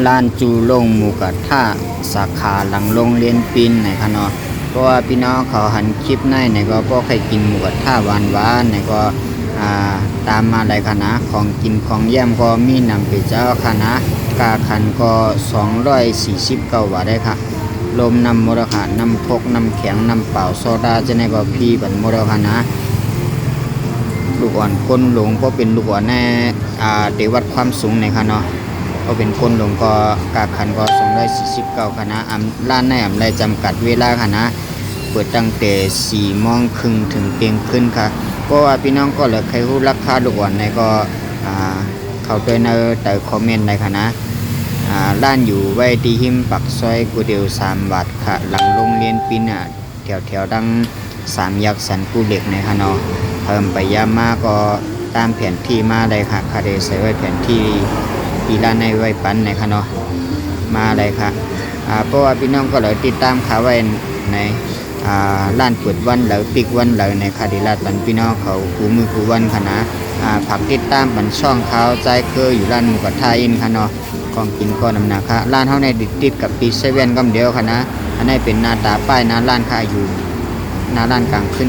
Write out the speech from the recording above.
ร้านจูลงหมูกระทะสาขาหลังโรงเรียนปินไหนคะเนาะเพราะว่าพี่น้องเขาหันคลิปในไหนก็บ่เคยกินหมูกระทะหวานไหนก็ตามมาได้ค่ะนะของกินของเยี่ยมก็มีนำไปเจ้าค่ะนะกาคันก็249 บาทได้ค่ะลมน้ำมรดกน้ำพกน้ำแข็งน้ำเปล่าโซดาจะไหนก็พี่บันมรดกนะลูกอ่อนก้นหลงเพราะเป็นลูกอ่อนแน่เดวัดความสูงในค่ะเนาะก็เป็นคนหลงก็กาคันก็249ค่ะนะร้านในได้จำกัดเวลาค่ะนะเปิดตั้งแต่4 โมงครึ่งถึงเที่ยงคืนค่ะเพราะว่าพี่น้องก็เลยใครรู้ราคาลูกอ่อนในก็เข้าไปในแต่คอมเมนต์ในค่ะนะร้านอยู่ไว้ที่หิมปักซอยกูเดียว3 บาทค่ะหลังโรงเรียนปินแถวดัง3 แยกสันปูเหล็กในค่ะเนาะเพิ่มไปยามมาก็ตามแผนที่มาเลยค่ะคาเดใส่ไว้แผนที่ร้านในไว้ปันในค่ะเนาะมาเลยค่ะเพราะว่าพี่น้องก็เลยติดตามข่าวไว้ในร้านเปิดวันหรือปิดวันหรือในคาดิลาดบันพี่น้องเขาคู่มือคู่วันค่ะนะผักติดตามบันช่องเขาใจเคยอยู่ร้านหมูกระทะอินค่ะเนาะของกินก็นำหนักค่ะร้านเขาในติดกับปีเซเว่นก็เดียวค่ะนะอันนี้เป็นหน้าตาป้ายหน้าร้านค่ะอยู่หน้าร้านกลางขึ้น